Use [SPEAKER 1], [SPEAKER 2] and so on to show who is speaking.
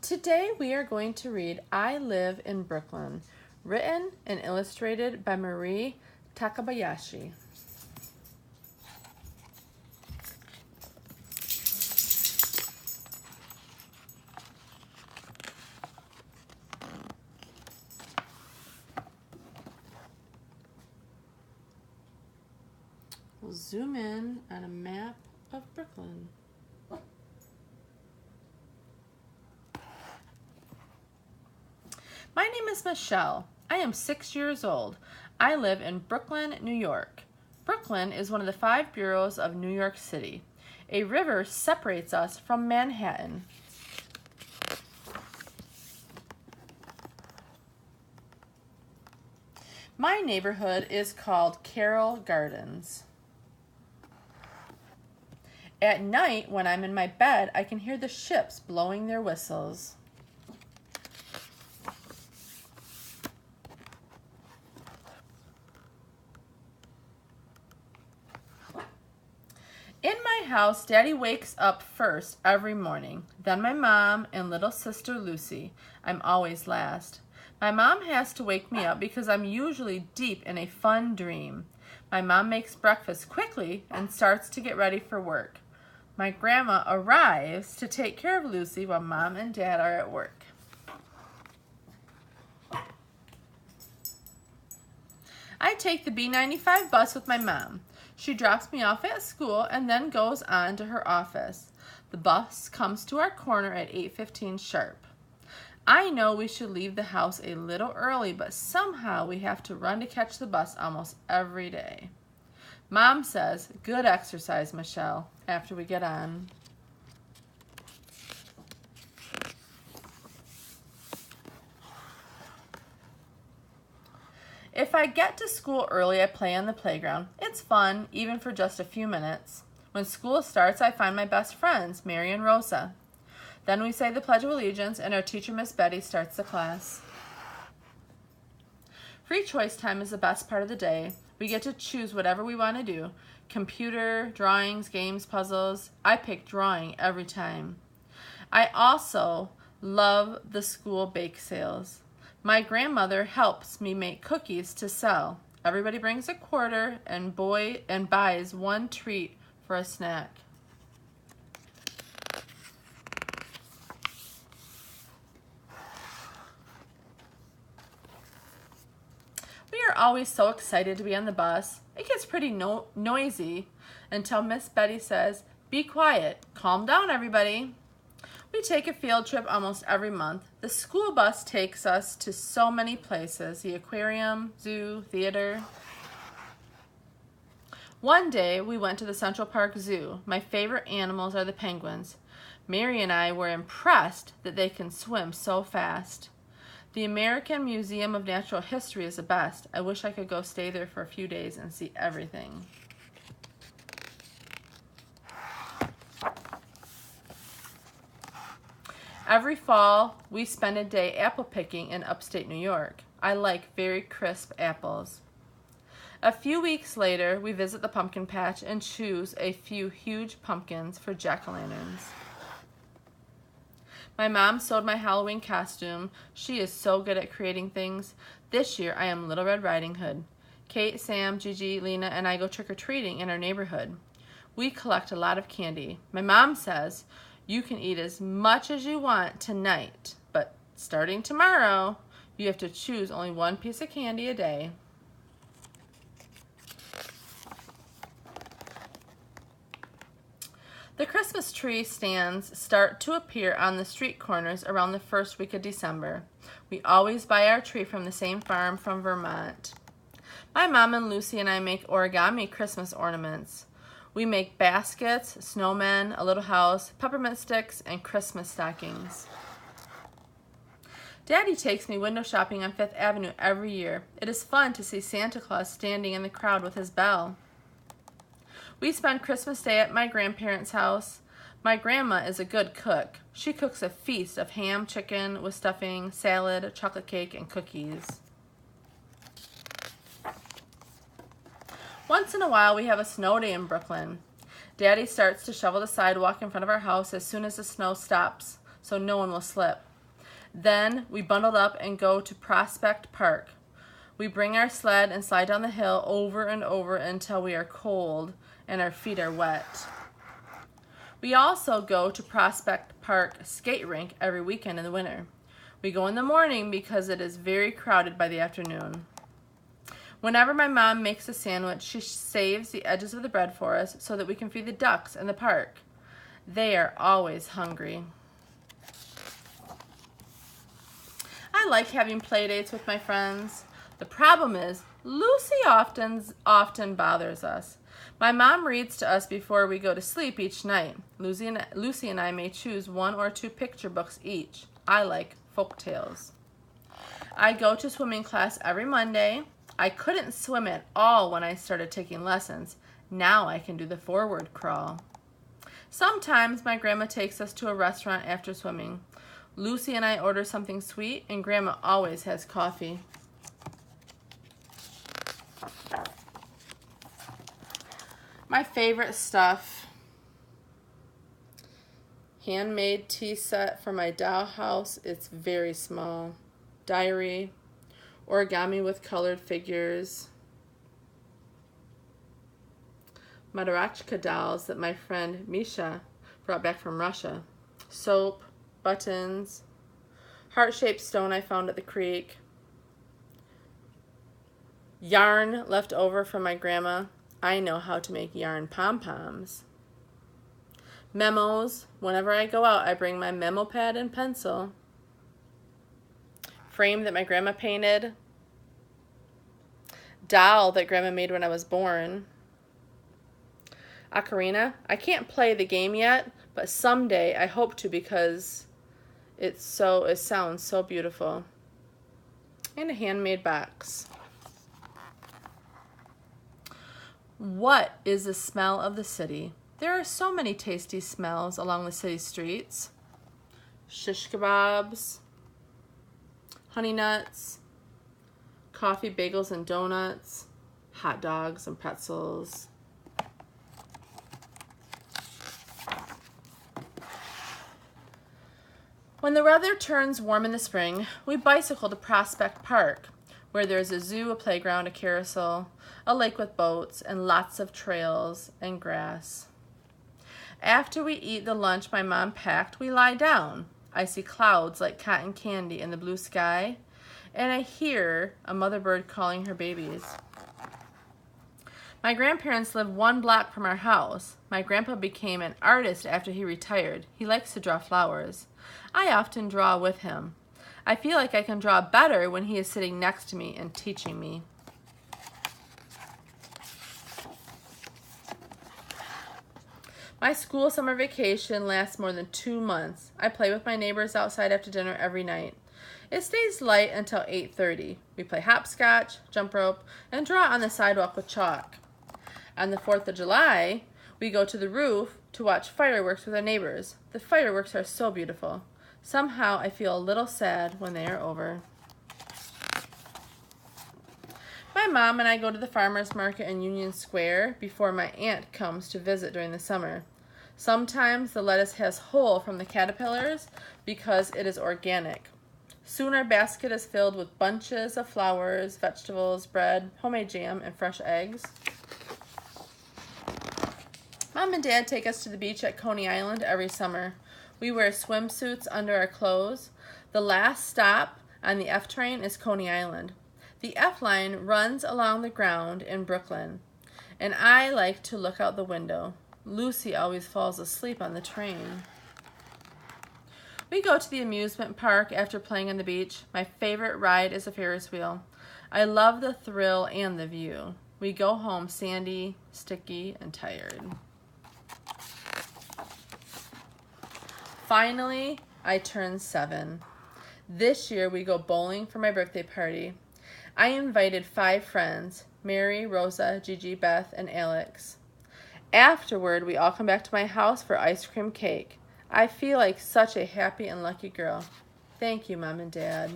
[SPEAKER 1] Today we are going to read I Live in Brooklyn, written and illustrated by Marie Takabayashi. We'll zoom in on a map of Brooklyn. My name is Michelle. I am 6 years old. I live in Brooklyn, New York. Brooklyn is one of the 5 boroughs of New York City. A river separates us from Manhattan. My neighborhood is called Carroll Gardens. At night, when I'm in my bed, I can hear the ships blowing their whistles. In my house, Daddy wakes up first every morning, then my mom and little sister Lucy. I'm always last. My mom has to wake me up because I'm usually deep in a fun dream. My mom makes breakfast quickly and starts to get ready for work. My grandma arrives to take care of Lucy while Mom and Dad are at work. I take the B95 bus with my mom. She drops me off at school and then goes on to her office. The bus comes to our corner at 8:15 sharp. I know we should leave the house a little early, but somehow we have to run to catch the bus almost every day. Mom says, "Good exercise, Michelle," after we get on. If I get to school early, I play on the playground. It's fun, even for just a few minutes. When school starts, I find my best friends, Mary and Rosa. Then we say the Pledge of Allegiance, and our teacher, Miss Betty, starts the class. Free choice time is the best part of the day. We get to choose whatever we want to do. Computer, drawings, games, puzzles. I pick drawing every time. I also love the school bake sales. My grandmother helps me make cookies to sell. Everybody brings a quarter and buys one treat for a snack. We are always so excited to be on the bus. It gets pretty noisy until Miss Betty says, "Be quiet, calm down everybody." We take a field trip almost every month. The school bus takes us to so many places, the aquarium, zoo, theater. One day we went to the Central Park Zoo. My favorite animals are the penguins. Mary and I were impressed that they can swim so fast. The American Museum of Natural History is the best. I wish I could go stay there for a few days and see everything. Every fall, we spend a day apple picking in upstate New York. I like very crisp apples. A few weeks later, we visit the pumpkin patch and choose a few huge pumpkins for jack-o'-lanterns. My mom sewed my Halloween costume. She is so good at creating things. This year, I am Little Red Riding Hood. Kate, Sam, Gigi, Lena, and I go trick-or-treating in our neighborhood. We collect a lot of candy. My mom says, "You can eat as much as you want tonight, but starting tomorrow, you have to choose only one piece of candy a day." The Christmas tree stands start to appear on the street corners around the first week of December. We always buy our tree from the same farm from Vermont. My mom and Lucy and I make origami Christmas ornaments. We make baskets, snowmen, a little house, peppermint sticks, and Christmas stockings. Daddy takes me window shopping on 5th Avenue every year. It is fun to see Santa Claus standing in the crowd with his bell. We spend Christmas Day at my grandparents' house. My grandma is a good cook. She cooks a feast of ham, chicken with stuffing, salad, chocolate cake, and cookies. Once in a while, we have a snow day in Brooklyn. Daddy starts to shovel the sidewalk in front of our house as soon as the snow stops, so no one will slip. Then we bundled up and go to Prospect Park. We bring our sled and slide down the hill over and over until we are cold and our feet are wet. We also go to Prospect Park skate rink every weekend in the winter. We go in the morning because it is very crowded by the afternoon. Whenever my mom makes a sandwich, she saves the edges of the bread for us so that we can feed the ducks in the park. They are always hungry. I like having play dates with my friends. The problem is, Lucy often bothers us. My mom reads to us before we go to sleep each night. Lucy and I may choose 1 or 2 picture books each. I like folk tales. I go to swimming class every Monday. I couldn't swim at all when I started taking lessons. Now I can do the forward crawl. Sometimes my grandma takes us to a restaurant after swimming. Lucy and I order something sweet, and Grandma always has coffee. My favorite stuff. Handmade tea set for my dollhouse. It's very small. Diary. Origami with colored figures. Madarachka dolls that my friend Misha brought back from Russia. Soap. Buttons, heart-shaped stone I found at the creek, yarn left over from my grandma. I know how to make yarn pom-poms. Memos. Whenever I go out, I bring my memo pad and pencil. Frame that my grandma painted. Doll that grandma made when I was born. Ocarina. I can't play the game yet, but someday I hope to because it sounds so beautiful. And a handmade box. What is the smell of the city? There are so many tasty smells along the city streets. Shish kebabs, honey nuts, coffee, bagels, and donuts, hot dogs and pretzels. When the weather turns warm in the spring, we bicycle to Prospect Park, where there's a zoo, a playground, a carousel, a lake with boats, and lots of trails and grass. After we eat the lunch my mom packed, we lie down. I see clouds like cotton candy in the blue sky, and I hear a mother bird calling her babies. My grandparents live 1 block from our house. My grandpa became an artist after he retired. He likes to draw flowers. I often draw with him. I feel like I can draw better when he is sitting next to me and teaching me. My school summer vacation lasts more than 2 months. I play with my neighbors outside after dinner every night. It stays light until 8:30. We play hopscotch, jump rope, and draw on the sidewalk with chalk. On the 4th of July, we go to the roof to watch fireworks with our neighbors. The fireworks are so beautiful. Somehow I feel a little sad when they are over. My mom and I go to the farmer's market in Union Square before my aunt comes to visit during the summer. Sometimes the lettuce has hole from the caterpillars because it is organic. Soon our basket is filled with bunches of flowers, vegetables, bread, homemade jam, and fresh eggs. Mom and Dad take us to the beach at Coney Island every summer. We wear swimsuits under our clothes. The last stop on the F train is Coney Island. The F line runs along the ground in Brooklyn, and I like to look out the window. Lucy always falls asleep on the train. We go to the amusement park after playing on the beach. My favorite ride is a Ferris wheel. I love the thrill and the view. We go home sandy, sticky, and tired. Finally, I turned 7. This year we go bowling for my birthday party. I invited 5 friends, Mary, Rosa, Gigi, Beth, and Alex. Afterward, we all come back to my house for ice cream cake. I feel like such a happy and lucky girl. Thank you, Mom and Dad.